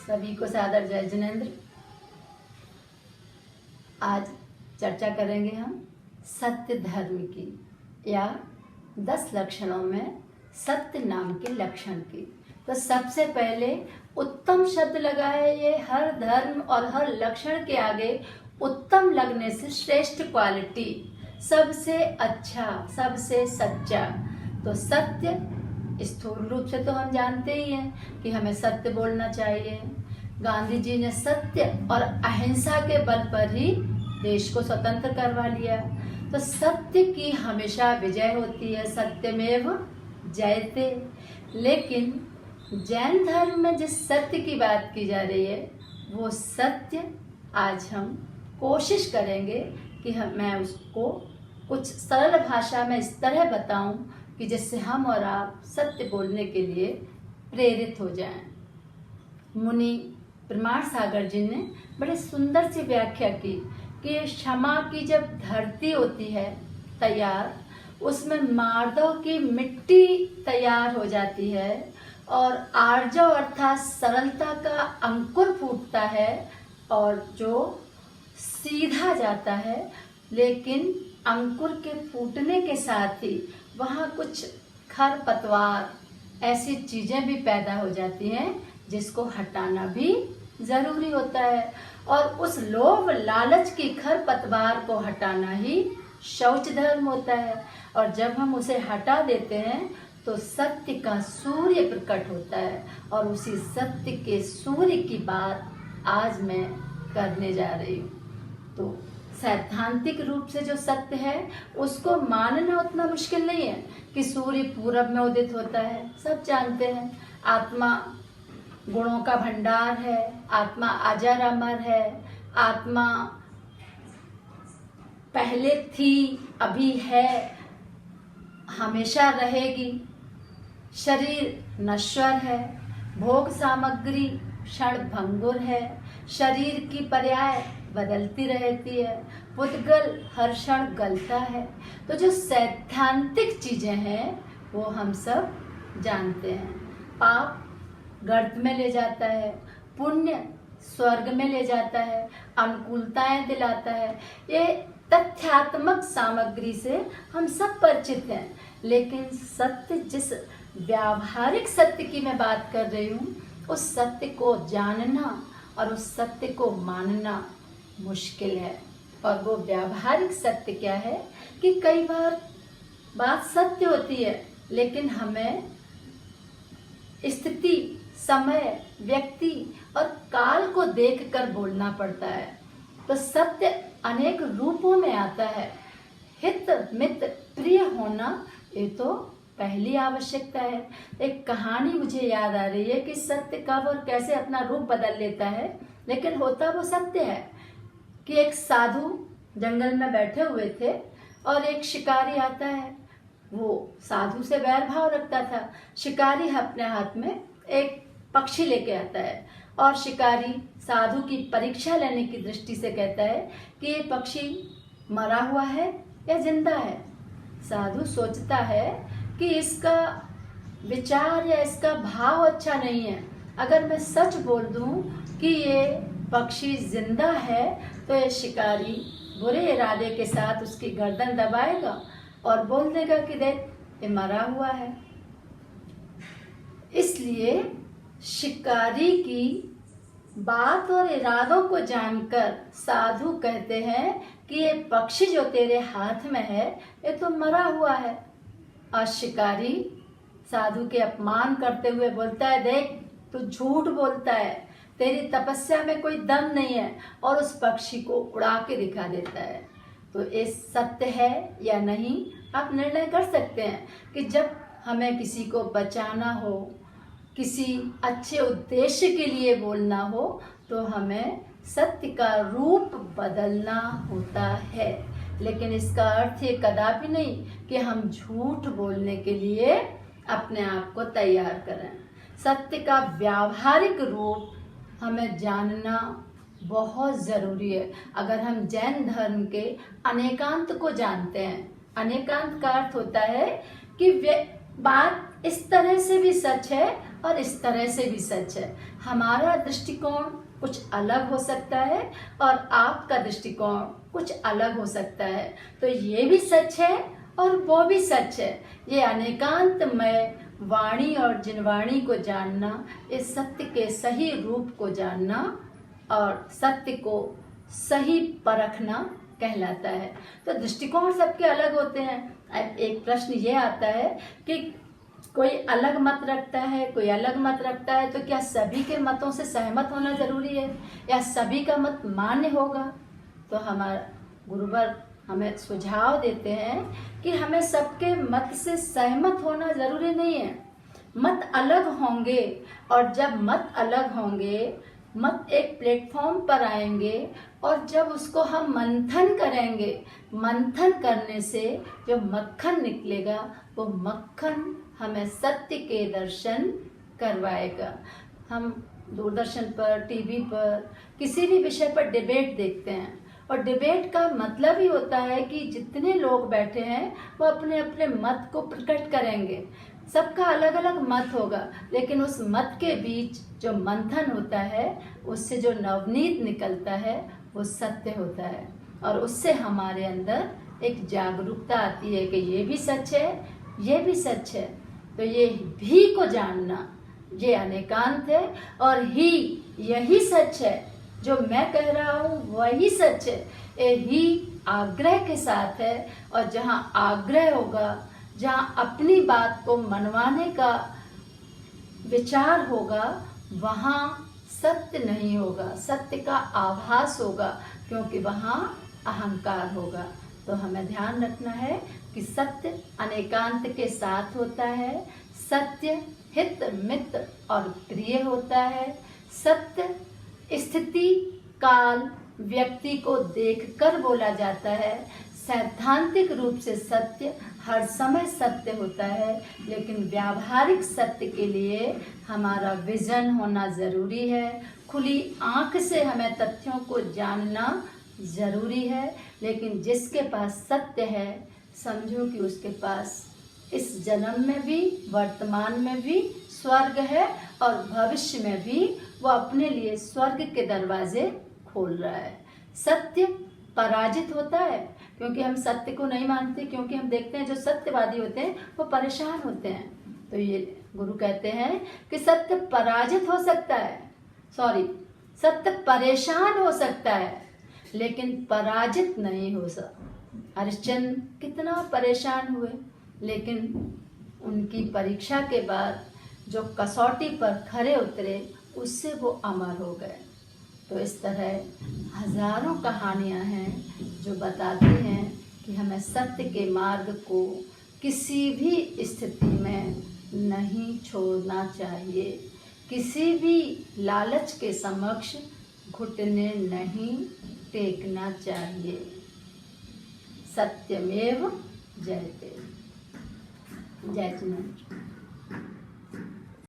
सभी को सादर जय जिनेंद्र। आज चर्चा करेंगे हम सत्य धर्म की, या 10 लक्षणों में सत्य नाम के लक्षण की। तो सबसे पहले उत्तम शब्द लगा है। ये हर धर्म और हर लक्षण के आगे उत्तम लगने से श्रेष्ठ क्वालिटी, सबसे अच्छा, सबसे सच्चा। तो सत्य स्थूल रूप से तो हम जानते ही हैं कि हमें सत्य बोलना चाहिए। गांधी जी ने सत्य और अहिंसा के बल पर ही देश को स्वतंत्र करवा लिया। तो सत्य की हमेशा विजय होती है, सत्यमेव जयते। लेकिन जैन धर्म में जिस सत्य की बात की जा रही है, वो सत्य आज हम कोशिश करेंगे कि मैं उसको कुछ सरल भाषा में इस तरह बताऊं कि जिससे हम और आप सत्य बोलने के लिए प्रेरित हो जाएं। मुनि प्रमाण सागर जी ने बड़े सुंदर सी व्याख्या की कि क्षमा की जब धरती होती है तैयार, उसमें मार्दव की मिट्टी तैयार हो जाती है और आर्जव अर्थात सरलता का अंकुर फूटता है और जो सीधा जाता है। लेकिन अंकुर के फूटने के साथ ही वहाँ कुछ खरपतवार, ऐसी चीजें भी पैदा हो जाती हैं जिसको हटाना भी जरूरी होता है। और उस लोभ लालच की खरपतवार को हटाना ही शौच धर्म होता है। और जब हम उसे हटा देते हैं तो सत्य का सूर्य प्रकट होता है। और उसी सत्य के सूर्य की बात आज मैं करने जा रही हूँ। तो सैद्धांतिक रूप से जो सत्य है उसको मानना उतना मुश्किल नहीं है कि सूर्य पूरब में उदित होता है, सब जानते हैं। आत्मा गुणों का भंडार है, आत्मा अजर अमर है, आत्मा पहले थी, अभी है, हमेशा रहेगी। शरीर नश्वर है, भोग सामग्री क्षण भंगुर है, शरीर की पर्याय बदलती रहती है, पुद्गल हर क्षण गलता है। तो जो सैद्धांतिक चीजें हैं वो हम सब जानते हैं। पाप गर्त में ले जाता है, पुण्य स्वर्ग में ले जाता है, अनुकूलताएं दिलाता है। ये तथ्यात्मक सामग्री से हम सब परिचित हैं। लेकिन सत्य, जिस व्यावहारिक सत्य की मैं बात कर रही हूँ, उस सत्य को जानना और उस सत्य को मानना मुश्किल है। और वो व्यावहारिक सत्य क्या है कि कई बार बात सत्य होती है लेकिन हमें स्थिति, समय, व्यक्ति और काल को देखकर बोलना पड़ता है। तो सत्य अनेक रूपों में आता है। हित मित्र प्रिय होना ये तो पहली आवश्यकता है। एक कहानी मुझे याद आ रही है कि सत्य कब और कैसे अपना रूप बदल लेता है, लेकिन होता वो सत्य है कि एक साधु जंगल में बैठे हुए थे और एक शिकारी आता है। वो साधु से वैर भाव रखता था। शिकारी अपने हाथ में एक पक्षी लेके आता है और शिकारी साधु की परीक्षा लेने की दृष्टि से कहता है कि ये पक्षी मरा हुआ है या जिंदा है। साधु सोचता है कि इसका विचार या इसका भाव अच्छा नहीं है। अगर मैं सच बोल दूं कि ये पक्षी जिंदा है तो ये शिकारी बुरे इरादे के साथ उसकी गर्दन दबाएगा और बोल देगा कि देख ये मरा हुआ है। इसलिए शिकारी की बात और इरादों को जानकर साधु कहते हैं कि ये पक्षी जो तेरे हाथ में है ये तो मरा हुआ है। और शिकारी साधु के अपमान करते हुए बोलता है, देख तू झूठ बोलता है, तेरी तपस्या में कोई दम नहीं है, और उस पक्षी को उड़ा के दिखा देता है। तो ये सत्य है या नहीं आप निर्णय कर सकते हैं कि जब हमें किसी को बचाना हो, किसी अच्छे उद्देश्य के लिए बोलना हो, तो हमें सत्य का रूप बदलना होता है। लेकिन इसका अर्थ ये कदापि नहीं कि हम झूठ बोलने के लिए अपने आप को तैयार करें। सत्य का व्यावहारिक रूप हमें जानना बहुत जरूरी है। अगर हम जैन धर्म के अनेकांत को जानते हैं, अनेकांत का अर्थ होता है कि बात इस तरह से भी सच है और इस तरह से भी सच है। हमारा दृष्टिकोण कुछ अलग हो सकता है और आपका दृष्टिकोण कुछ अलग हो सकता है। तो ये भी सच है और वो भी सच है। ये अनेकांतमय वाणी और जिनवाणी को जानना, इस सत्य के सही रूप को जानना और सत्य को सही परखना कहलाता है। तो दृष्टिकोण सबके अलग होते हैं। अब एक प्रश्न ये आता है कि कोई अलग मत रखता है, कोई अलग मत रखता है, तो क्या सभी के मतों से सहमत होना जरूरी है या सभी का मत मान्य होगा? तो हमारा गुरुवर हमें सुझाव देते हैं कि हमें सबके मत से सहमत होना जरूरी नहीं है। मत अलग होंगे और जब मत अलग होंगे, मत एक प्लेटफॉर्म पर आएंगे और जब उसको हम मंथन करेंगे, मंथन करने से जो मक्खन निकलेगा वो मक्खन हमें सत्य के दर्शन करवाएगा। हम दूरदर्शन पर, टीवी पर किसी भी विषय पर डिबेट देखते हैं और डिबेट का मतलब ही होता है कि जितने लोग बैठे हैं वो अपने अपने मत को प्रकट करेंगे। सबका अलग अलग मत होगा, लेकिन उस मत के बीच जो मंथन होता है उससे जो नवनीत निकलता है वो सत्य होता है और उससे हमारे अंदर एक जागरूकता आती है कि ये भी सच है, ये भी सच है। तो ये भी को जानना ये अनेकांत है और ही यही सच है। जो मैं कह रहा हूँ वही सच है। ये ही आग्रह के साथ है और जहाँ आग्रह होगा, जहाँ अपनी बात को मनवाने का विचार होगा, वहाँ सत्य नहीं होगा, सत्य का आभास होगा, क्योंकि वहाँ अहंकार होगा। तो हमें ध्यान रखना है कि सत्य अनेकांत के साथ होता है। सत्य हित मित और प्रिय होता है। सत्य स्थिति काल व्यक्ति को देखकर बोला जाता है। सैद्धांतिक रूप से सत्य हर समय सत्य होता है, लेकिन व्यावहारिक सत्य के लिए हमारा विजन होना जरूरी है। खुली आंख से हमें तथ्यों को जानना जरूरी है, लेकिन जिसके पास सत्य है समझो कि उसके पास इस जन्म में भी, वर्तमान में भी स्वर्ग है और भविष्य में भी वो अपने लिए स्वर्ग के दरवाजे खोल रहा है। सत्य पराजित होता है क्योंकि हम सत्य को नहीं मानते, क्योंकि हम देखते हैं जो सत्यवादी होते हैं वो परेशान होते हैं। तो ये गुरु कहते हैं कि सत्य पराजित हो सकता है, सत्य परेशान हो सकता है, लेकिन पराजित नहीं हो सकता। हरिश्चंद्र कितना परेशान हुए, लेकिन उनकी परीक्षा के बाद जो कसौटी पर खरे उतरे उससे वो अमर हो गए। तो इस तरह हजारों कहानियां हैं जो बताती हैं कि हमें सत्य के मार्ग को किसी भी स्थिति में नहीं छोड़ना चाहिए, किसी भी लालच के समक्ष घुटने नहीं टेकना चाहिए। सत्यमेव जयते। जय जिनेंद्र।